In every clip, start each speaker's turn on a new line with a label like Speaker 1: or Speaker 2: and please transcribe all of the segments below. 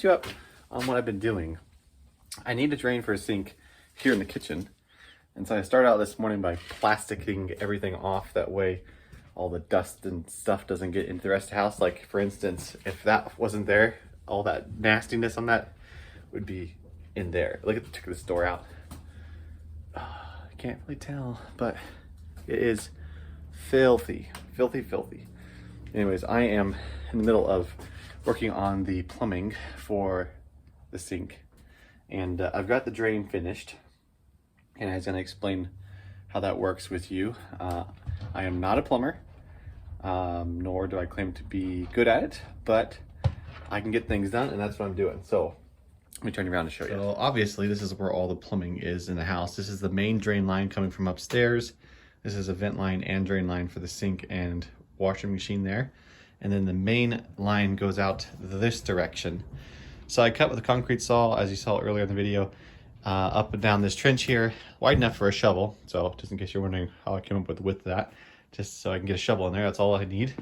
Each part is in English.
Speaker 1: catch you up on what I've been doing. I need a drain for a sink here in the kitchen. And so I started out this morning by plasticking everything off. That way all the dust and stuff doesn't get into the rest of the house. Like for instance, if that wasn't there, all that nastiness on that would be in there. Check this door out. I can't really tell, but it is filthy, filthy, filthy. Anyways, I am in the middle of working on the plumbing for the sink, and I've got the drain finished, and I was going to explain how that works with you. I am not a plumber, nor do I claim to be good at it, but I can get things done, and that's what I'm doing. So let me turn you around to show you. So obviously this is where all the plumbing is in the house. This is the main drain line coming from upstairs. This is a vent line and drain line for the sink and washing machine there. And then the main line goes out this direction. So I cut with a concrete saw, as you saw earlier in the video, up and down this trench here, wide enough for a shovel. So just in case you're wondering how I came up with the width of that, just so I can get a shovel in there, that's all I need.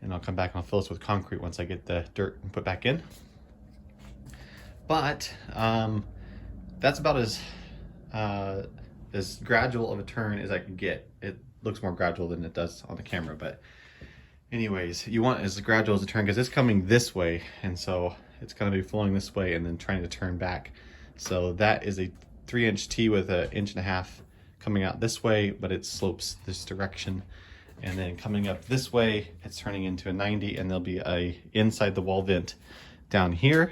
Speaker 1: And I'll come back and I'll fill this with concrete once I get the dirt and put back in. But that's about as gradual of a turn as I could get. It looks more gradual than it does on the camera, but anyways, you want as gradual as a turn because it's coming this way, and so it's going to be flowing this way and then trying to turn back. So that is a 3-inch T with an 1.5 inches coming out this way, but it slopes this direction. And then coming up this way, it's turning into a 90, and there'll be a inside the wall vent down here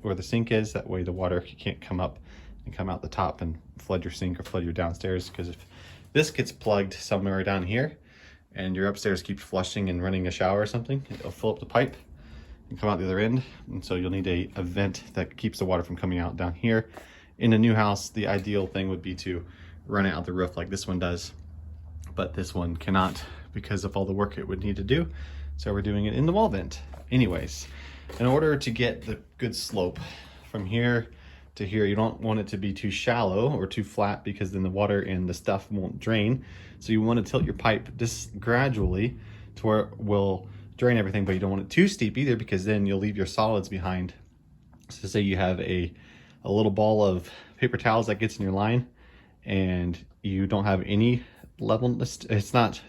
Speaker 1: where the sink is. That way the water can't come up and come out the top and flood your sink or flood your downstairs, because if this gets plugged somewhere down here and your upstairs keeps flushing and running a shower or something, it'll fill up the pipe and come out the other end. And so you'll need a vent that keeps the water from coming out down here. In a new house, the ideal thing would be to run it out the roof like this one does, but this one cannot because of all the work it would need to do. So we're doing it in the wall vent. Anyways, in order to get the good slope from here to here, you don't want it to be too shallow or too flat, because then the water and the stuff won't drain. So you want to tilt your pipe just gradually to where it will drain everything, but you don't want it too steep either, because then you'll leave your solids behind. So say you have a little ball of paper towels that gets in your line and you don't have any level, it's not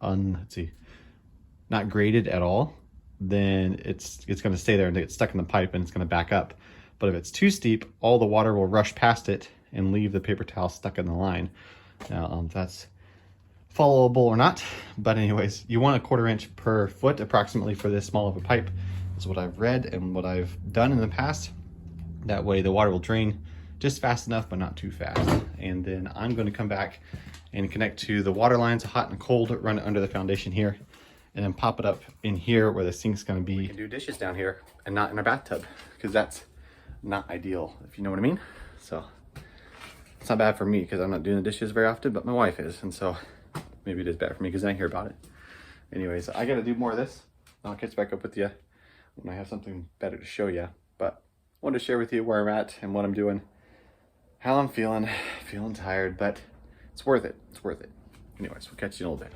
Speaker 1: not graded at all, then it's going to stay there and get stuck in the pipe and it's going to back up. But if it's too steep, all the water will rush past it and leave the paper towel stuck in the line. Now that's followable or not, but anyways, you want 1/4 inch per foot approximately for this small of a pipe, is what I've read and what I've done in the past. That way the water will drain just fast enough but not too fast. And then I'm going to come back and connect to the water lines, hot and cold, run it under the foundation here, and then pop it up in here where the sink's going to be. We can do dishes down here and not in our bathtub, because that's not ideal, if you know what I mean. So it's not bad for me because I'm not doing the dishes very often, but my wife is, and so maybe it is bad for me because I hear about it. Anyways, I got to do more of this. I'll catch back up with you when I have something better to show you, but I wanted to share with you where I'm at and what I'm doing, how I'm feeling tired, but it's worth it. It's worth it. Anyways, we'll catch you in a little bit.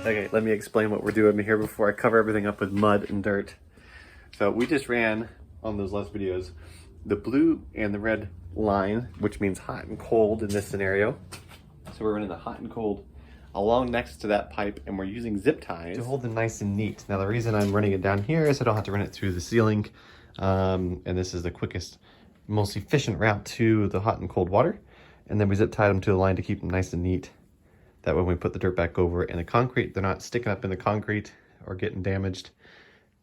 Speaker 1: Okay, let me explain what we're doing here before I cover everything up with mud and dirt. So we just ran on those last videos the blue and the red line, which means hot and cold in this scenario. So we're running the hot and cold along next to that pipe, and we're using zip ties to hold them nice and neat. Now the reason I'm running it down here is I don't have to run it through the ceiling, and this is the quickest most efficient route to the hot and cold water. And then we zip tied them to the line to keep them nice and neat. That when we put the dirt back over in the concrete, they're not sticking up in the concrete or getting damaged.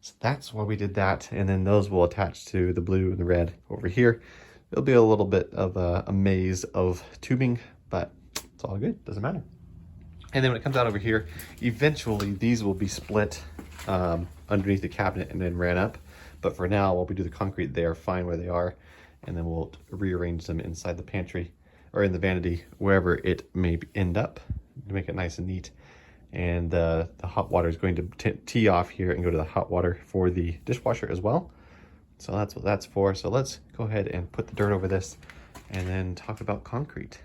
Speaker 1: So that's why we did that. And then those will attach to the blue and the red over here. It'll be a little bit of a maze of tubing, but it's all good, doesn't matter. And then when it comes out over here, eventually these will be split underneath the cabinet and then ran up. But for now, while we do the concrete, they are fine where they are. And then we'll rearrange them inside the pantry or in the vanity, wherever it may end up, to make it nice and neat. And the hot water is going to tee off here and go to the hot water for the dishwasher as well. So that's what that's for. So let's go ahead and put the dirt over this and then talk about concrete.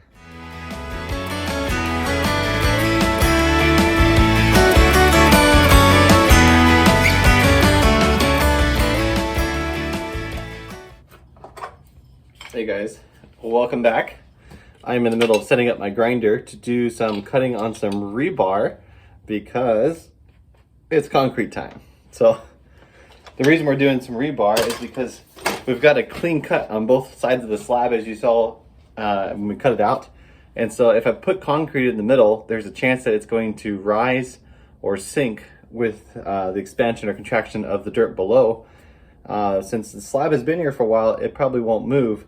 Speaker 1: Hey guys, welcome back. I'm in the middle of setting up my grinder to do some cutting on some rebar because it's concrete time. So the reason we're doing some rebar is because we've got a clean cut on both sides of the slab, as you saw when we cut it out. And so if I put concrete in the middle, there's a chance that it's going to rise or sink with the expansion or contraction of the dirt below. Since the slab has been here for a while, it probably won't move,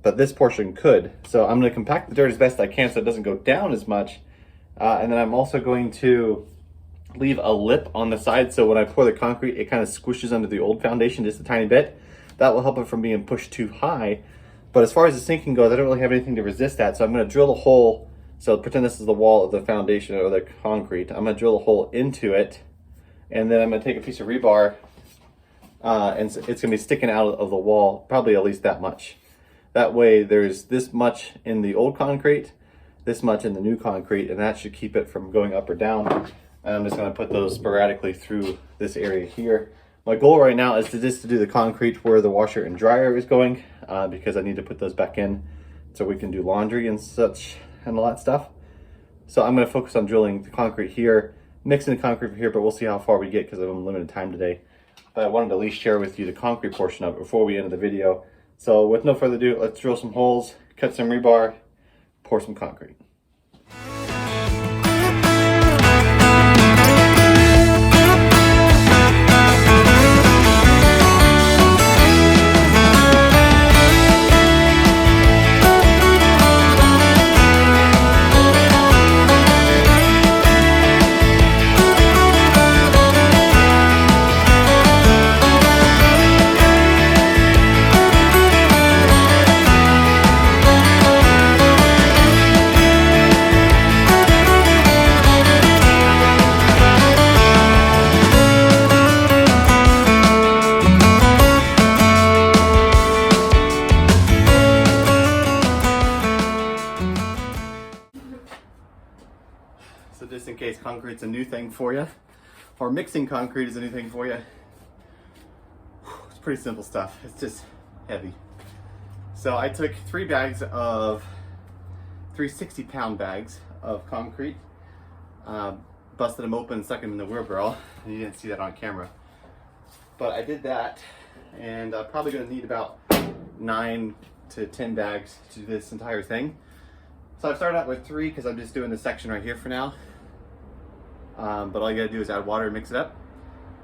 Speaker 1: but this portion could. So I'm going to compact the dirt as best I can so it doesn't go down as much. And then I'm also going to leave a lip on the side so when I pour the concrete, it kind of squishes under the old foundation just a tiny bit. That will help it from being pushed too high. But as far as the sinking goes, I don't really have anything to resist that. So I'm going to drill a hole. So pretend this is the wall of the foundation or the concrete. I'm going to drill a hole into it. And then I'm going to take a piece of rebar and it's going to be sticking out of the wall, probably at least that much. That way there's this much in the old concrete, this much in the new concrete, and that should keep it from going up or down. And I'm just going to put those sporadically through this area here. My goal right now is to do the concrete where the washer and dryer is going because I need to put those back in so we can do laundry and such and all that stuff. So I'm going to focus on drilling the concrete here, mixing the concrete here, but we'll see how far we get because I'm limited time today. But I wanted to at least share with you the concrete portion of it before we end the video. So with no further ado, let's drill some holes, cut some rebar, pour some concrete. So just in case concrete's a new thing for you, or mixing concrete is a new thing for you, it's pretty simple stuff. It's just heavy. So I took 3 bags of 60-pound bags of concrete, busted them open and stuck them in the wheelbarrow. And you didn't see that on camera. But I did that, and I'm probably going to need about 9 to 10 bags to do this entire thing. So I've started out with 3 because I'm just doing this section right here for now. But all you gotta do is add water and mix it up,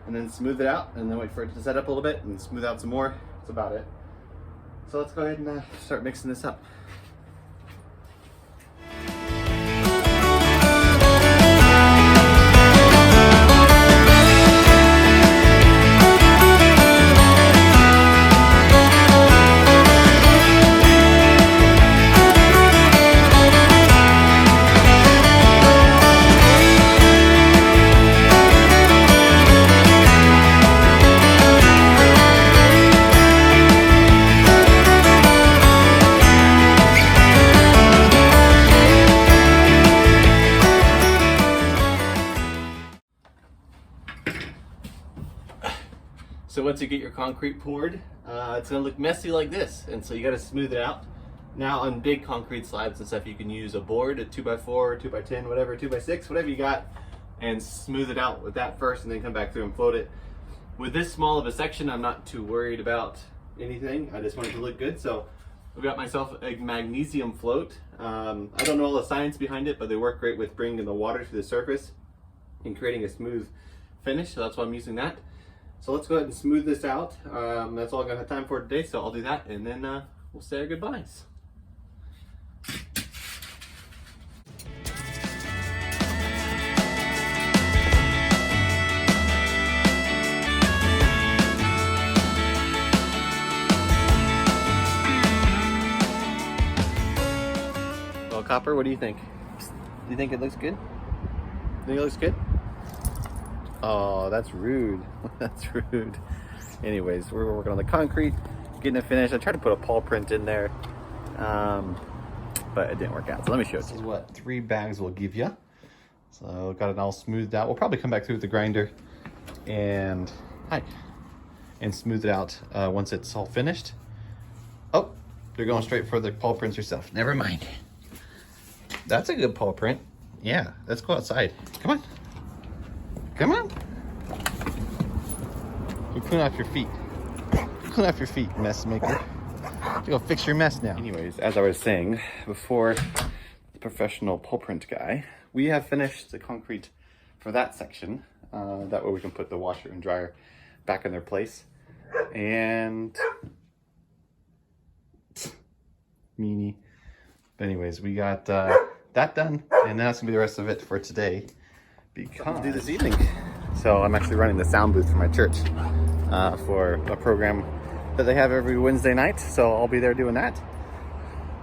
Speaker 1: and then smooth it out, and then wait for it to set up a little bit and smooth out some more. That's about it. So let's go ahead and start mixing this up. So once you get your concrete poured, it's gonna look messy like this, and so you gotta smooth it out. Now on big concrete slabs and stuff, you can use a board, a 2x4, 2x10, whatever, 2x6, whatever you got, and smooth it out with that first and then come back through and float it. With this small of a section, I'm not too worried about anything. I just want it to look good. So I've got myself a magnesium float. I don't know all the science behind it, but they work great with bringing the water to the surface and creating a smooth finish. So that's why I'm using that. So let's go ahead and smooth this out. That's all I'm gonna have time for today. So I'll do that, and then we'll say our goodbyes. Well, Copper, what do you think? Do you think it looks good? Think it looks good? Oh, that's rude. That's rude. Anyways, we're working on the concrete, getting it finished. I tried to put a paw print in there, but it didn't work out. So let me show you. This is what 3 bags will give you. So got it all smoothed out. We'll probably come back through with the grinder and smooth it out once it's all finished. Oh, you're going straight for the paw prints yourself. Never mind. That's a good paw print. Yeah, let's go outside. Come on. Come on. You clean off your feet. Clean off your feet, mess maker. You go fix your mess now. Anyways, as I was saying before, the professional paw print guy, we have finished the concrete for that section. That way we can put the washer and dryer back in their place. And meanie. But anyways, we got that done, and that's gonna be the rest of it for today. Because do this evening. So I'm actually running the sound booth for my church for a program that they have every Wednesday night. So I'll be there doing that.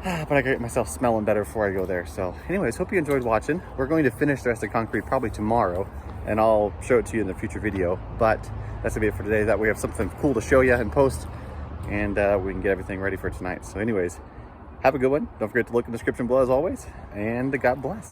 Speaker 1: But I get myself smelling better before I go there. So anyways, hope you enjoyed watching. We're going to finish the rest of the concrete probably tomorrow, and I'll show it to you in the future video. But that's gonna be it for today. That we have something cool to show you and post, and we can get everything ready for tonight. So anyways, have a good one. Don't forget to look in the description below as always, and God bless.